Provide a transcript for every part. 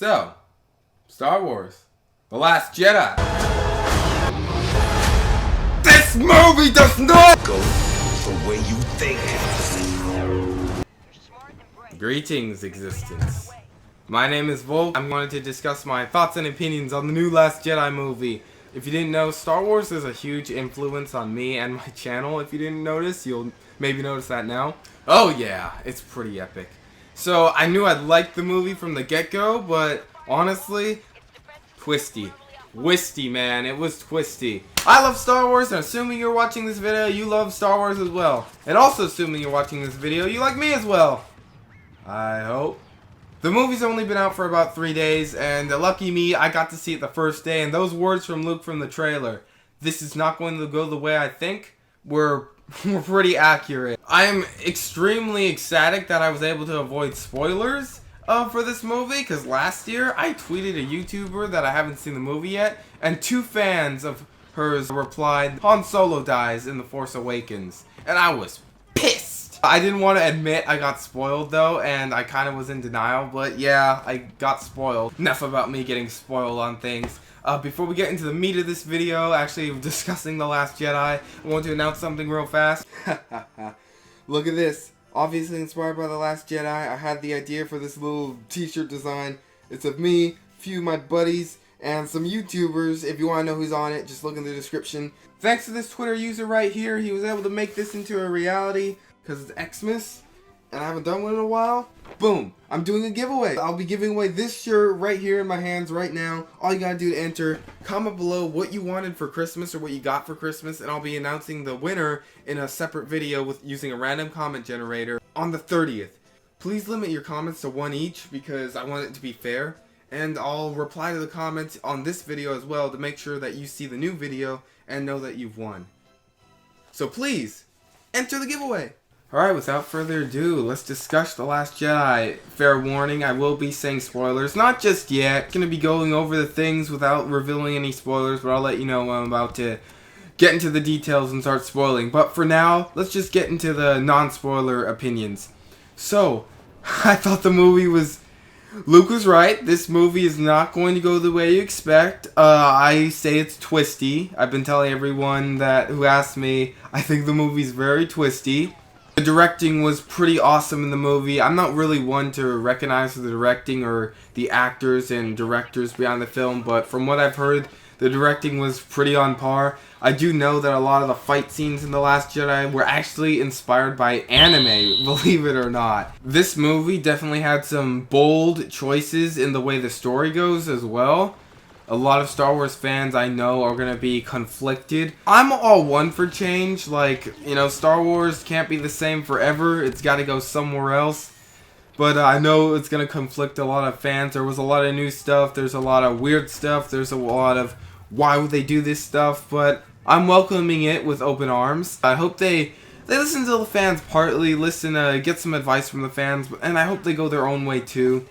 So, Star Wars, The Last Jedi. This movie does not go the way you think. Greetings, existence. My name is Volkth. I'm going to discuss my thoughts and opinions on the new Last Jedi movie. If you didn't know, Star Wars is a huge influence on me and my channel. If you didn't notice, you'll maybe notice that now. Oh yeah, it's pretty epic. So, I knew I'd like the movie from the get-go, but honestly, twisty. Twisty, man. It was twisty. I love Star Wars, and assuming you're watching this video, you love Star Wars as well. And also assuming you're watching this video, you like me as well. I hope. The movie's only been out for about 3 days, and lucky me, I got to see it the first day, and those words from Luke from the trailer, "This is not going to go the way I think," were pretty accurate. I am extremely ecstatic that I was able to avoid spoilers for this movie, because last year I tweeted a YouTuber that I haven't seen the movie yet, and 2 fans of hers replied, "Han Solo dies in The Force Awakens," and I was pissed. I didn't want to admit I got spoiled though, and I kind of was in denial, but yeah, I got spoiled. Enough about me getting spoiled on things. Before we get into the meat of this video, actually discussing The Last Jedi, I want to announce something real fast. Look at this. Obviously inspired by The Last Jedi, I had the idea for this little t-shirt design. It's of me, a few of my buddies, and some YouTubers. If you want to know who's on it, just look in the description. Thanks to this Twitter user right here, he was able to make this into a reality, because it's Xmas, and I haven't done one in a while. Boom! I'm doing a giveaway. I'll be giving away this shirt right here in my hands right now. All you gotta do to enter, comment below what you wanted for Christmas or what you got for Christmas, and I'll be announcing the winner in a separate video with using a random comment generator on the 30th. Please limit your comments to 1 each because I want it to be fair, and I'll reply to the comments on this video as well to make sure that you see the new video and know that you've won. So please, enter the giveaway! Alright, without further ado, let's discuss The Last Jedi. Fair warning, I will be saying spoilers. Not just yet. I'm going to be going over the things without revealing any spoilers, but I'll let you know when I'm about to get into the details and start spoiling. But for now, let's just get into the non-spoiler opinions. So, I thought the movie was... Luke was right. This movie is not going to go the way you expect. I say it's twisty. I've been telling everyone that who asked me, I think the movie's very twisty. The directing was pretty awesome in the movie. I'm not really one to recognize the directing or the actors and directors behind the film, but from what I've heard, the directing was pretty on par. I do know that a lot of the fight scenes in The Last Jedi were actually inspired by anime, believe it or not. This movie definitely had some bold choices in the way the story goes as well. A lot of Star Wars fans I know are going to be conflicted. I'm all one for change. Like, you know, Star Wars can't be the same forever. It's got to go somewhere else. But I know it's going to conflict a lot of fans. There was a lot of new stuff. There's a lot of weird stuff. There's a lot of why would they do this stuff. But I'm welcoming it with open arms. I hope they listen to the fans partly. Get some advice from the fans. And I hope they go their own way too.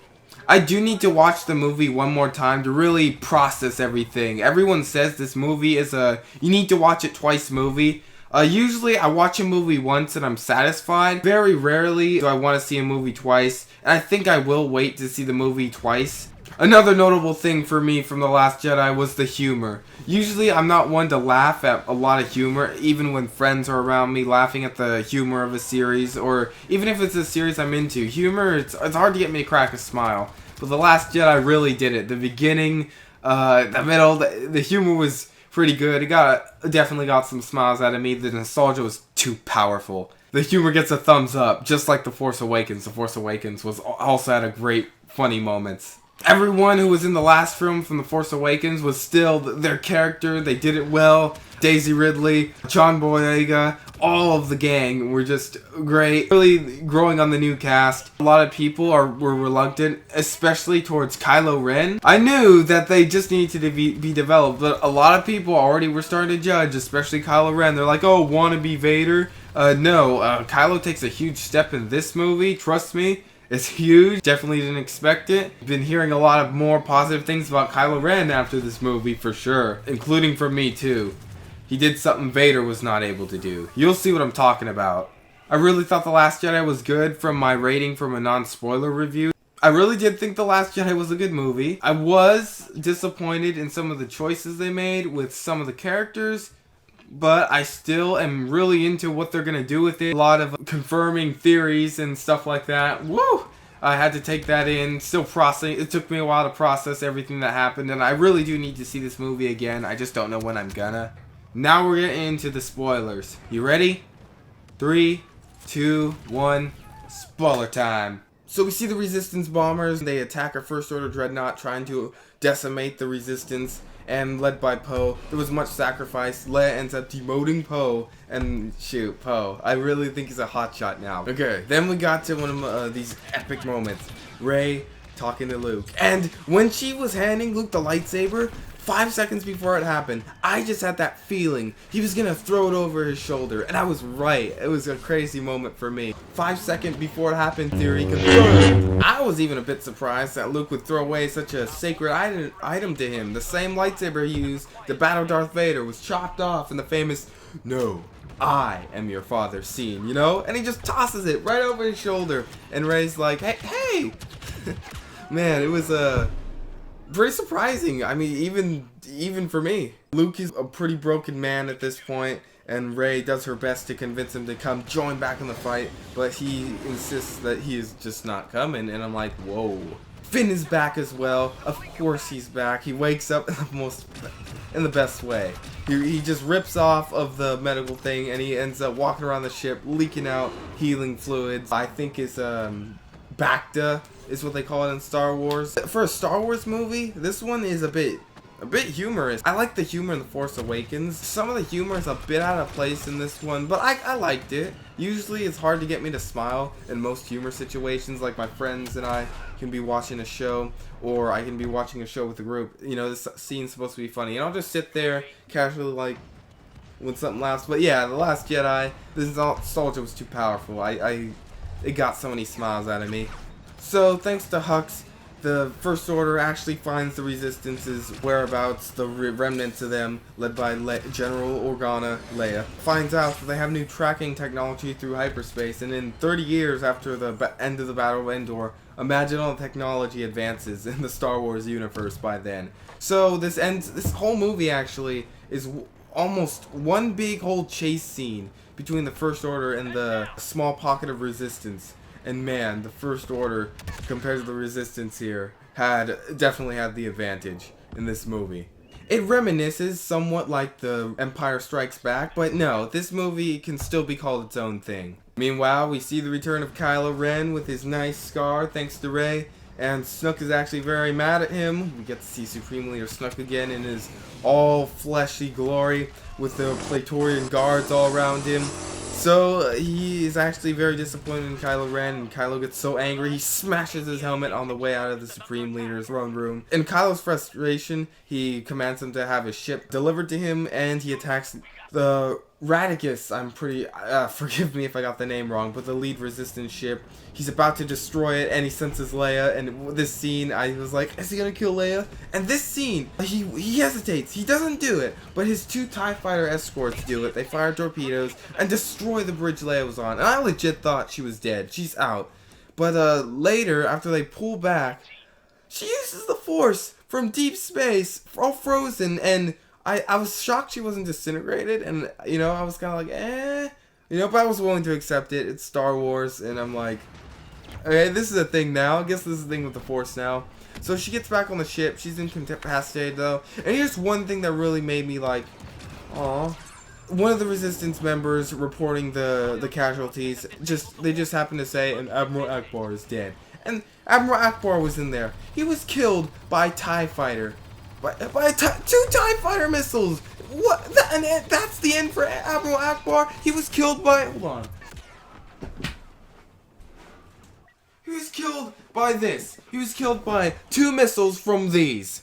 I do need to watch the movie one more time to really process everything. Everyone says this movie is you need to watch it twice movie. Usually I watch a movie once and I'm satisfied. Very rarely do I want to see a movie twice. And I think I will wait to see the movie twice. Another notable thing for me from The Last Jedi was the humor. Usually I'm not one to laugh at a lot of humor, even when friends are around me laughing at the humor of a series, or even if it's a series I'm into. Humor, it's hard to get me to crack a smile. But The Last Jedi really did it. The beginning, the middle, the humor was pretty good. It definitely got some smiles out of me. The nostalgia was too powerful. The humor gets a thumbs up, just like The Force Awakens. The Force Awakens was also had a great, funny moments. Everyone who was in the last film from The Force Awakens was still their character. They did it well. Daisy Ridley, John Boyega, all of the gang were just great. Really growing on the new cast. A lot of people were reluctant, especially towards Kylo Ren. I knew that they just needed to be developed, but a lot of people already were starting to judge, especially Kylo Ren. They're like, oh, wannabe Vader? No, Kylo takes a huge step in this movie, trust me. It's huge. Definitely didn't expect it. Been hearing a lot of more positive things about Kylo Ren after this movie for sure. Including from me too. He did something Vader was not able to do. You'll see what I'm talking about. I really thought The Last Jedi was good from my rating from a non-spoiler review. I really did think The Last Jedi was a good movie. I was disappointed in some of the choices they made with some of the characters, but I still am really into what they're gonna do with it. A lot of confirming theories and stuff like that. Woo! I had to take that in, still processing. It took me a while to process everything that happened, and I really do need to see this movie again. I just don't know when I'm gonna. Now we're getting into the spoilers. You ready? 3, 2, 1, spoiler time. So we see the Resistance bombers. They attack a First Order dreadnought, trying to decimate the Resistance. And led by Poe, there was much sacrifice. Leia ends up demoting Poe, and shoot, Poe. I really think he's a hotshot now. Okay, then we got to one of these epic moments. Rey talking to Luke. And when she was handing Luke the lightsaber, 5 seconds before it happened, I just had that feeling he was gonna throw it over his shoulder, and I was right. It was a crazy moment for me. 5 seconds before it happened, theory confirmed. I was even a bit surprised that Luke would throw away such a sacred item to him. The same lightsaber he used to battle Darth Vader was chopped off in the famous "No, I am your father" scene, you know? And he just tosses it right over his shoulder, and Rey's like, hey! Man, it was pretty surprising. I mean, even for me. Luke is a pretty broken man at this point, and Rey does her best to convince him to come join back in the fight, but he insists that he is just not coming, and I'm like, whoa. Finn is back as well. Of course he's back. He wakes up in the best way. He just rips off of the medical thing, and he ends up walking around the ship, leaking out healing fluids. I think it's Bacta is what they call it in Star Wars. For a Star Wars movie, this one is a bit humorous. I like the humor in The Force Awakens. Some of the humor is a bit out of place in this one, but I liked it. Usually it's hard to get me to smile in most humor situations, like my friends and I can be watching a show, or I can be watching a show with a group. You know, this scene's supposed to be funny, and I'll just sit there casually like when something laughs. But yeah, The Last Jedi, this nostalgia was too powerful. It got so many smiles out of me. So thanks to Hux, the First Order actually finds the Resistance's whereabouts, the remnants of them, led by General Organa Leia. Finds out that they have new tracking technology through hyperspace, and in 30 years after the end of the Battle of Endor, imagine all the technology advances in the Star Wars universe by then. So this whole movie actually is almost one big whole chase scene between the First Order and the small pocket of Resistance. And man, the First Order, compared to the Resistance here, definitely had the advantage in this movie. It reminisces somewhat like the Empire Strikes Back, but no, this movie can still be called its own thing. Meanwhile, we see the return of Kylo Ren with his nice scar thanks to Rey, and Snoke is actually very mad at him. We get to see Supreme Leader Snoke again in his all-fleshy glory with the Praetorian guards all around him. So he is actually very disappointed in Kylo Ren, and Kylo gets so angry he smashes his helmet on the way out of the Supreme Leader's throne room. In Kylo's frustration, he commands him to have his ship delivered to him, and he attacks the Radicus. Forgive me if I got the name wrong, but the lead Resistance ship. He's about to destroy it, and he senses Leia, and this scene, I was like, is he gonna kill Leia? And this scene, he hesitates, he doesn't do it, but his 2 TIE Fighter escorts do it. They fire torpedoes and destroy the bridge Leia was on, and I legit thought she was dead, she's out. But later, after they pull back, she uses the Force from deep space, all frozen, and I was shocked she wasn't disintegrated, and, you know, I was kind of like, eh, you know, but I was willing to accept it. It's Star Wars, and I'm like, okay, this is a thing now. I guess this is a thing with the Force now. So she gets back on the ship. She's incapacitated, though. And here's one thing that really made me like, aw. One of the Resistance members reporting the casualties, they just happened to say, and Admiral Akbar is dead. And Admiral Akbar was in there. He was killed by a TIE fighter. By 2 TIE Fighter missiles! What? And that's the end for Admiral Akbar? He was killed by... Hold on. He was killed by this. He was killed by 2 missiles from these.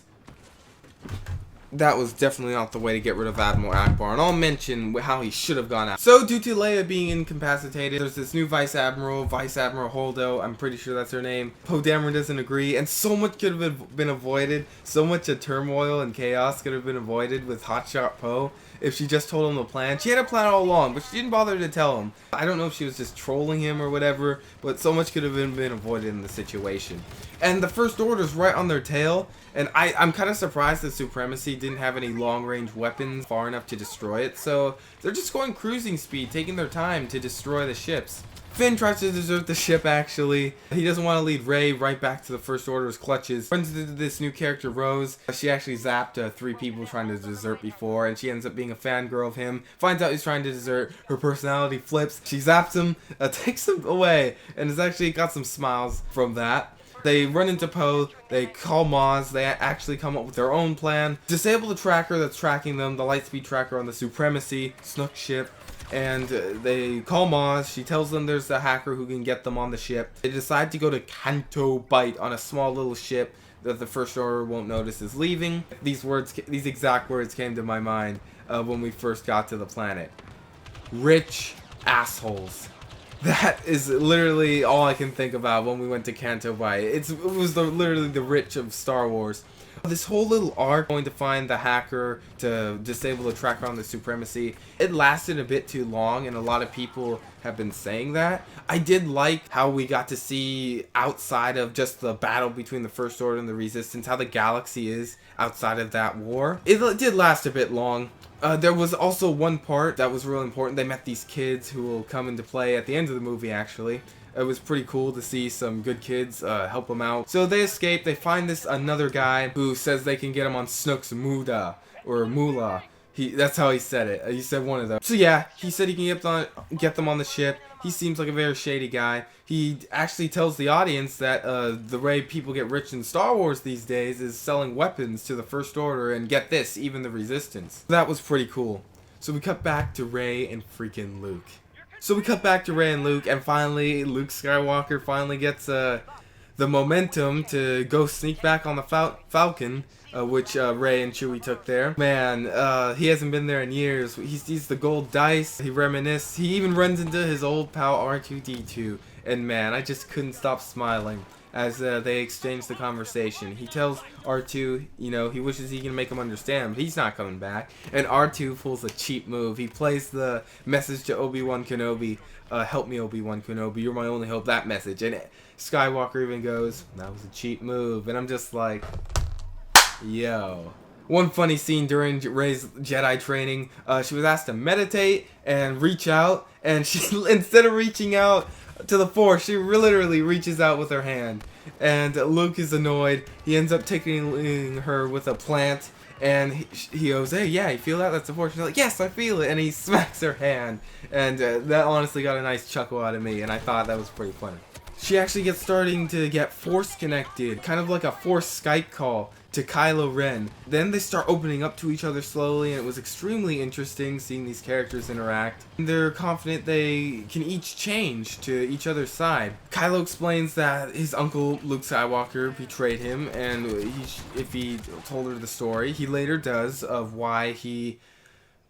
That was definitely not the way to get rid of Admiral Akbar, and I'll mention how he should have gone out. So, due to Leia being incapacitated, there's this new Vice Admiral Holdo, I'm pretty sure that's her name. Poe Dameron doesn't agree, and so much could have been avoided. So much of turmoil and chaos could have been avoided with Hotshot Poe. if she just told him the plan. She had a plan all along, but she didn't bother to tell him. I don't know if she was just trolling him or whatever, but so much could have been avoided in the situation. And the First Order's right on their tail, and I'm kind of surprised that Supremacy didn't have any long-range weapons far enough to destroy it, so they're just going cruising speed, taking their time to destroy the ships. Finn tries to desert the ship, actually. He doesn't want to lead Rey right back to the First Order's clutches. Runs into this new character, Rose. She actually zapped 3 people trying to desert before, and she ends up being a fangirl of him. Finds out he's trying to desert. Her personality flips. She zaps him, takes him away, and has actually got some smiles from that. They run into Poe, they call Maz, they actually come up with their own plan. Disable the tracker that's tracking them, the lightspeed tracker on the Supremacy Snook ship. And they call Maz. She tells them there's a hacker who can get them on the ship. They decide to go to Canto Bight on a small little ship that the First Order won't notice is leaving. These exact words came to my mind when we first got to the planet. Rich assholes. That is literally all I can think about when we went to Canto Bight. It was literally the rich of Star Wars. This whole little arc going to find the hacker to disable the tracker on the Supremacy, it lasted a bit too long, and a lot of people have been saying that. I did like how we got to see outside of just the battle between the First Order and the Resistance, how the galaxy is outside of that war. It did last a bit long. There was also one part that was really important. They met these kids who will come into play at the end of the movie, actually. It was pretty cool to see some good kids help them out. So they escape. They find this another guy who says they can get him on Snook's Muda or Mula. That's how he said it. He said one of them. So yeah, he said he can get them on the ship. He seems like a very shady guy. He actually tells the audience that the way people get rich in Star Wars these days is selling weapons to the First Order and, get this, even the Resistance. That was pretty cool. So we cut back to Rey and freaking Luke. And finally, Luke Skywalker finally gets the momentum to go sneak back on the Falcon, which Rey and Chewie took there. Man, he hasn't been there in years. He sees the gold dice, he reminisces, he even runs into his old pal R2-D2, and man, I just couldn't stop smiling as they exchange the conversation. He tells R2, you know, he wishes he can make him understand, but he's not coming back. And R2 pulls a cheap move. He plays the message to Obi-Wan Kenobi, help me Obi-Wan Kenobi, you're my only hope, that message. And Skywalker even goes, that was a cheap move. And I'm just like, yo. One funny scene during Rey's Jedi training, she was asked to meditate and reach out, and she, instead of reaching out to the Force, she literally reaches out with her hand. And Luke is annoyed. He ends up tickling her with a plant, and he goes, hey, yeah, you feel that? That's the Force. She's like, yes, I feel it. And he smacks her hand, and that honestly got a nice chuckle out of me, and I thought that was pretty funny. She actually starting to get Force connected, kind of like a Force Skype call to Kylo Ren. Then they start opening up to each other slowly, and it was extremely interesting seeing these characters interact. They're confident they can each change to each other's side. Kylo explains that his uncle Luke Skywalker betrayed him, and if he told her the story, he later does, of why he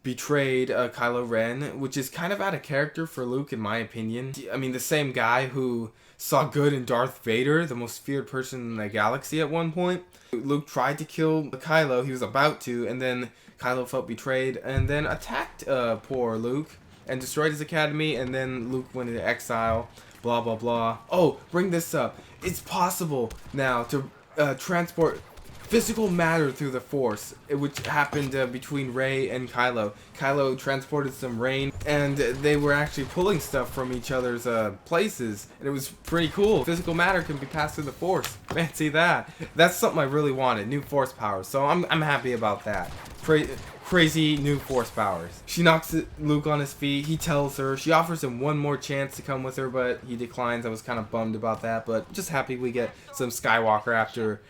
betrayed Kylo Ren, which is kind of out of character for Luke in my opinion. I mean, the same guy who saw good in Darth Vader, the most feared person in the galaxy at one point. Luke tried to kill Kylo, he was about to, and then Kylo felt betrayed and then attacked poor Luke and destroyed his academy, and then Luke went into exile, blah blah blah. Oh, bring this up. It's possible now to transport physical matter through the Force, which happened between Rey and Kylo. Kylo transported some rain, and they were actually pulling stuff from each other's places, and it was pretty cool. Physical matter can be passed through the Force. Fancy that. That's something I really wanted, new Force powers, so I'm happy about that. Crazy new Force powers. She knocks Luke on his feet. He tells her. She offers him one more chance to come with her, but he declines. I was kind of bummed about that, but just happy we get some Skywalker after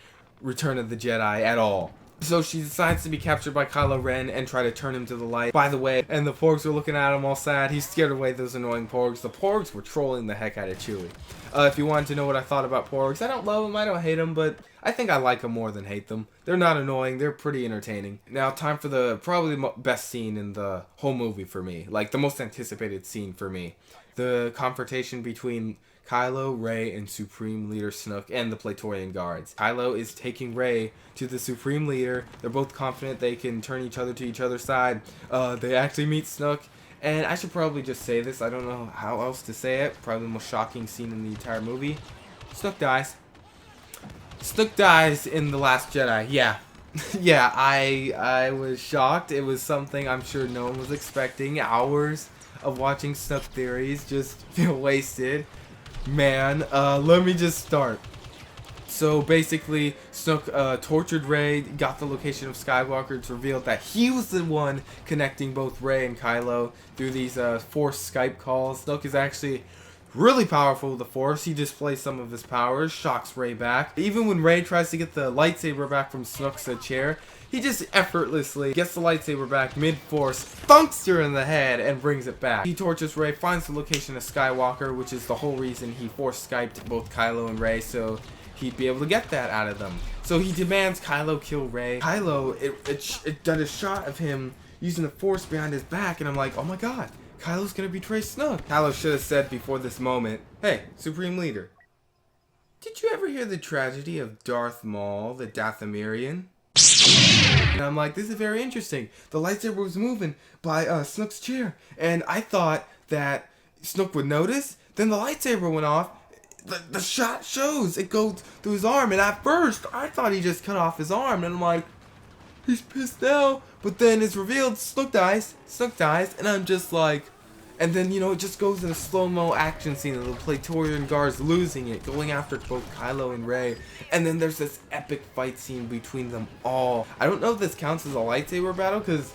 Return of the Jedi at all. So she decides to be captured by Kylo Ren and try to turn him to the light. By the way, and the Porgs were looking at him all sad. He scared away those annoying Porgs. The Porgs were trolling the heck out of Chewie. If you wanted to know what I thought about Porgs, I don't love them, I don't hate them, but I think I like them more than hate them. They're not annoying, they're pretty entertaining. Now, time for the probably best scene in the whole movie for me. Like, the most anticipated scene for me. The confrontation between Kylo, Rey, and Supreme Leader Snook and the Praetorian Guards. Kylo is taking Rey to the Supreme Leader. They're both confident they can turn each other to each other's side. They actually meet Snook. And I should probably just say this. I don't know how else to say it. Probably the most shocking scene in the entire movie. Snook dies. Snook dies in The Last Jedi. Yeah. Yeah, I was shocked. It was something I'm sure no one was expecting. Hours of watching Snook theories just feel wasted. Man, let me just start. So basically, Snook tortured Rey, got the location of Skywalker. It's revealed that he was the one connecting both Rey and Kylo through these Force Skype calls. Snook is actually really powerful with the Force. He displays some of his powers, shocks Rey back. Even when Rey tries to get the lightsaber back from Snook's chair, he just effortlessly gets the lightsaber back mid-force, thunks her in the head, and brings it back. He tortures Rey, finds the location of Skywalker, which is the whole reason he Force Skyped both Kylo and Rey, so he'd be able to get that out of them. So he demands Kylo kill Rey. Kylo, it did a shot of him using the Force behind his back, and I'm like, oh my god, Kylo's gonna betray Snook. Kylo should have said before this moment, hey, Supreme Leader, did you ever hear the tragedy of Darth Maul, the Dathomirian? And I'm like, this is very interesting. The lightsaber was moving by Snook's chair, and I thought that Snook would notice. Then the lightsaber went off. The shot shows it goes through his arm, and at first I thought he just cut off his arm, and I'm like, he's pissed now. But then it's revealed Snook dies, and I'm just like, and then, you know, it just goes in a slow-mo action scene of the Praetorian Guards losing it, going after both Kylo and Rey, and then there's this epic fight scene between them all. I don't know if this counts as a lightsaber battle, because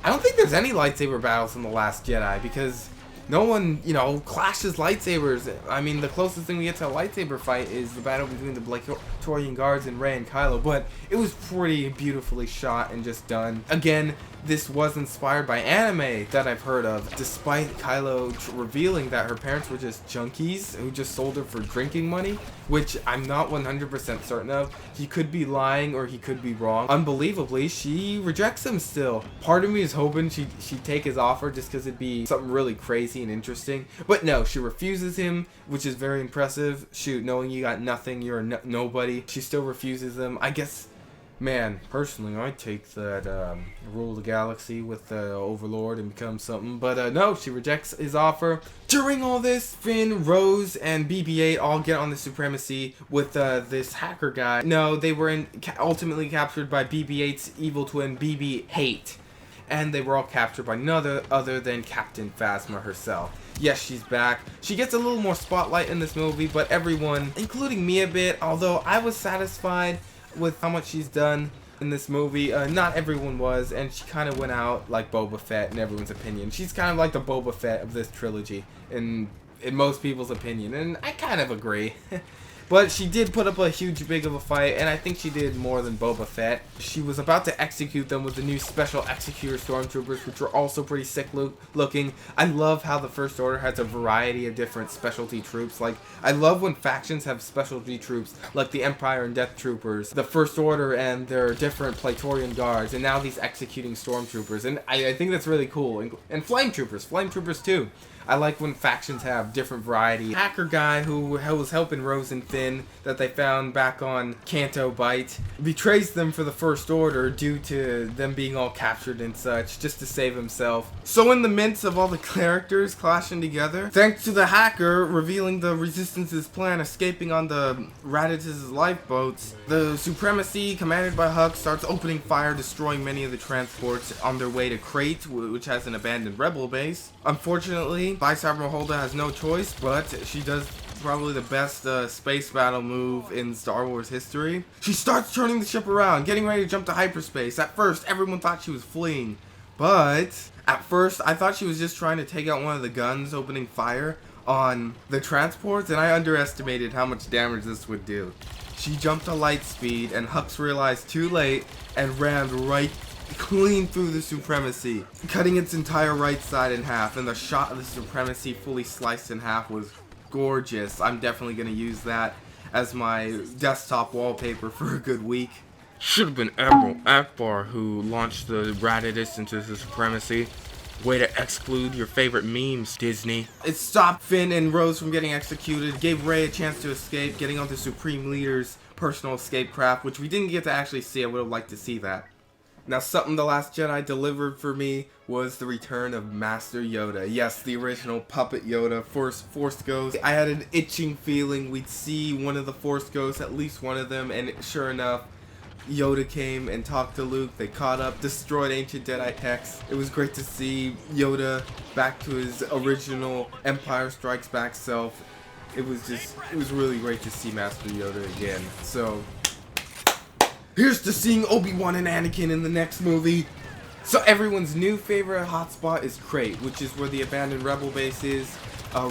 I don't think there's any lightsaber battles in The Last Jedi, because no one, you know, clashes lightsabers. I mean, the closest thing we get to a lightsaber fight is the battle between the Praetorian Guards and Rey and Kylo, but it was pretty beautifully shot and just done. Again, this was inspired by anime that I've heard of, despite Kylo revealing that her parents were just junkies who just sold her for drinking money, which I'm not 100% certain of. He could be lying or he could be wrong. Unbelievably, she rejects him still. Part of me is hoping she'd take his offer just because it'd be something really crazy and interesting. But no, she refuses him, which is very impressive. Shoot, knowing you got nothing, you're a nobody. She still refuses him. I guess, man, personally, I'd take that, rule the galaxy with the Overlord and become something. But no, she rejects his offer. During all this, Finn, Rose, and BB-8 all get on the supremacy with this hacker guy. No, they were ultimately captured by BB-8's evil twin, BB-8. And they were all captured by none other than Captain Phasma herself. Yes, she's back. She gets a little more spotlight in this movie, but everyone, including me a bit, although I was satisfied with how much she's done in this movie, not everyone was, and she kind of went out like Boba Fett in everyone's opinion. She's kind of like the Boba Fett of this trilogy in most people's opinion, and I kind of agree. But she did put up a huge big of a fight, and I think she did more than Boba Fett. She was about to execute them with the new Special Executor Stormtroopers, which were also pretty sick looking. I love how the First Order has a variety of different specialty troops. Like, I love when factions have specialty troops, like the Empire and Death Troopers, the First Order and their different Praetorian Guards, and now these executing Stormtroopers. And I think that's really cool. And Flame Troopers too. I like when factions have different variety. Hacker guy who was helping Rose and Finn that they found back on Canto Bight betrays them for the First Order due to them being all captured and such, just to save himself. So in the midst of all the characters clashing together, thanks to the hacker revealing the Resistance's plan escaping on the Raditus' lifeboats, the Supremacy, commanded by Hux, starts opening fire, destroying many of the transports on their way to Crate, which has an abandoned rebel base. Unfortunately, Vice Admiral Holda has no choice, but she does probably the best space battle move in Star Wars history. She starts turning the ship around, getting ready to jump to hyperspace. At first, everyone thought she was fleeing, but at first, I thought she was just trying to take out one of the guns opening fire on the transports, and I underestimated how much damage this would do. She jumped to light speed, and Hux realized too late and rammed right clean through the Supremacy, cutting its entire right side in half, and the shot of the Supremacy fully sliced in half was gorgeous. I'm definitely going to use that as my desktop wallpaper for a good week. Should have been Admiral Akbar who launched the Raditus into the Supremacy. Way to exclude your favorite memes, Disney. It stopped Finn and Rose from getting executed, gave Rey a chance to escape, getting on the Supreme Leader's personal escape craft, which we didn't get to actually see. I would have liked to see that. Now, something The Last Jedi delivered for me was the return of Master Yoda. Yes, the original puppet Yoda, Force Ghost. I had an itching feeling we'd see one of the Force Ghosts, at least one of them, and sure enough, Yoda came and talked to Luke. They caught up, destroyed ancient Jedi texts. It was great to see Yoda back to his original Empire Strikes Back self. It was really great to see Master Yoda again. So, here's to seeing Obi-Wan and Anakin in the next movie. So everyone's new favorite hotspot is Crate, which is where the abandoned rebel base is.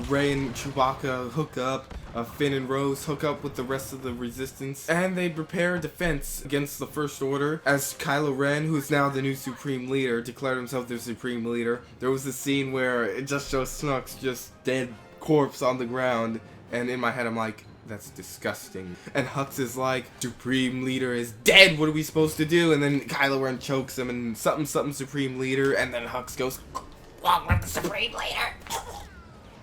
Rey and Chewbacca hook up. Finn and Rose hook up with the rest of the Resistance, and they prepare a defense against the First Order as Kylo Ren, who is now the new Supreme Leader, declared himself the Supreme Leader. There was a scene where it just shows Snoke's just dead corpse on the ground, and in my head I'm like, that's disgusting. And Hux is like, Supreme Leader is dead, what are we supposed to do? And then Kylo Ren chokes him and something Supreme Leader, and then Hux goes, along with the Supreme Leader.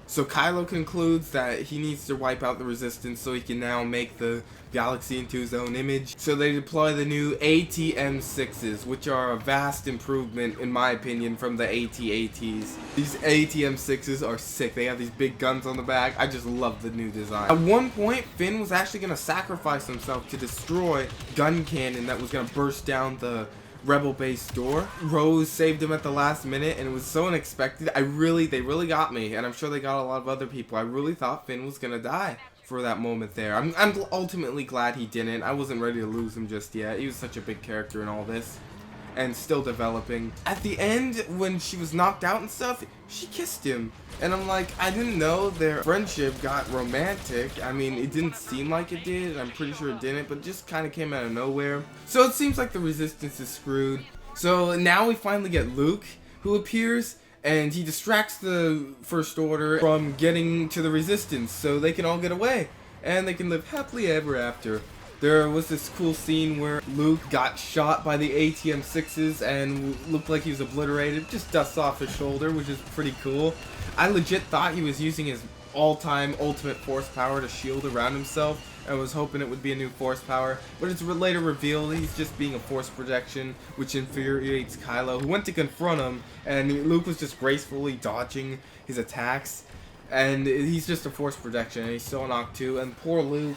So Kylo concludes that he needs to wipe out the Resistance so he can now make the galaxy into his own image. So they deploy the new ATM-6s, which are a vast improvement, in my opinion, from the AT-ATs. These ATM-6s are sick. They have these big guns on the back. I just love the new design. At one point, Finn was actually going to sacrifice himself to destroy gun cannon that was going to burst down the Rebel base door. Rose saved him at the last minute, and it was so unexpected. They really got me, and I'm sure they got a lot of other people. I really thought Finn was gonna die for that moment there. I'm ultimately glad he didn't. I wasn't ready to lose him just yet. He was such a big character in all this, and still developing. At the end, when she was knocked out and stuff, she kissed him. And I'm like, I didn't know their friendship got romantic. I mean, it didn't seem like it did. I'm pretty sure it didn't, but it just kind of came out of nowhere. So it seems like the Resistance is screwed. So now we finally get Luke, who appears, and he distracts the First Order from getting to the Resistance so they can all get away. And they can live happily ever after. There was this cool scene where Luke got shot by the ATM-6s and looked like he was obliterated. Just dusts off his shoulder, which is pretty cool. I legit thought he was using his all-time ultimate force power to shield around himself. I was hoping it would be a new force power, but it's later revealed he's just being a force projection, which infuriates Kylo, who went to confront him, and Luke was just gracefully dodging his attacks. And he's just a force projection, and he's still knocked too. And poor Luke.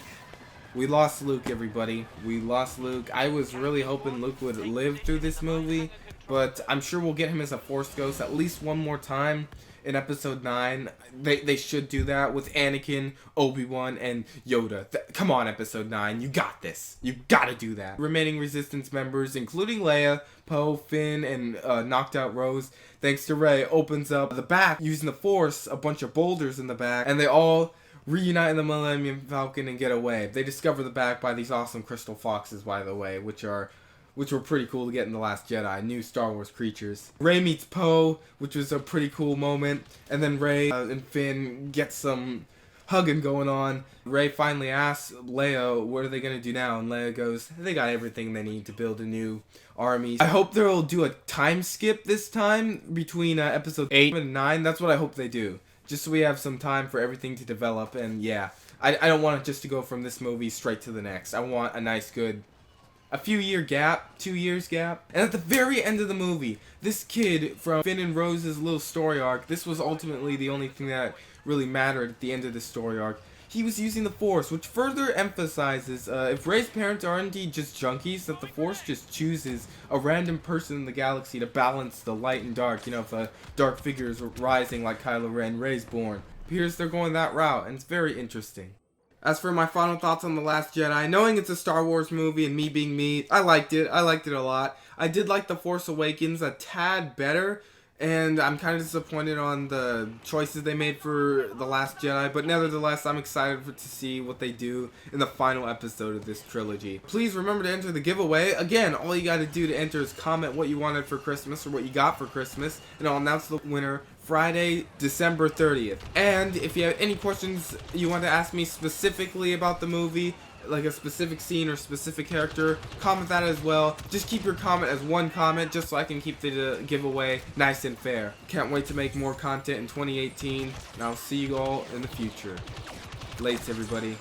We lost Luke, everybody. We lost Luke. I was really hoping Luke would live through this movie, but I'm sure we'll get him as a Force Ghost at least one more time in Episode 9. They should do that with Anakin, Obi-Wan, and Yoda. Come on, Episode 9. You got this. You gotta do that. Remaining Resistance members, including Leia, Poe, Finn, and knocked out Rose, thanks to Rey, opens up the back using the Force, a bunch of boulders in the back, and they all reunite in the Millennium Falcon and get away. They discover the back by these awesome crystal foxes, by the way, which were pretty cool to get in The Last Jedi, new Star Wars creatures. Rey meets Poe, which was a pretty cool moment, and then Rey and Finn get some hugging going on. Rey finally asks Leia, what are they going to do now? And Leia goes, they got everything they need to build a new army. I hope they'll do a time skip this time between Episode 8 and 9. That's what I hope they do. Just so we have some time for everything to develop, and yeah. I don't want it just to go from this movie straight to the next. I want a nice, good, a few year gap, 2 years gap. And at the very end of the movie, this kid from Finn and Rose's little story arc, this was ultimately the only thing that really mattered at the end of the story arc. He was using the Force, which further emphasizes if Rey's parents are indeed just junkies, that the Force just chooses a random person in the galaxy to balance the light and dark. You know, if a dark figure is rising like Kylo Ren, Rey's born. It appears they're going that route, and it's very interesting. As for my final thoughts on The Last Jedi, knowing it's a Star Wars movie and me being me, I liked it. I liked it a lot. I did like The Force Awakens a tad better. And I'm kind of disappointed on the choices they made for The Last Jedi, but nevertheless, I'm excited to see what they do in the final episode of this trilogy. Please remember to enter the giveaway. Again, all you got to do to enter is comment what you wanted for Christmas or what you got for Christmas, and I'll announce the winner Friday, December 30th. And if you have any questions you want to ask me specifically about the movie, like a specific scene or specific character, comment that as well. Just keep your comment as one comment just so I can keep the giveaway nice and fair. Can't wait to make more content in 2018, and I'll see you all in the future. Lates, everybody.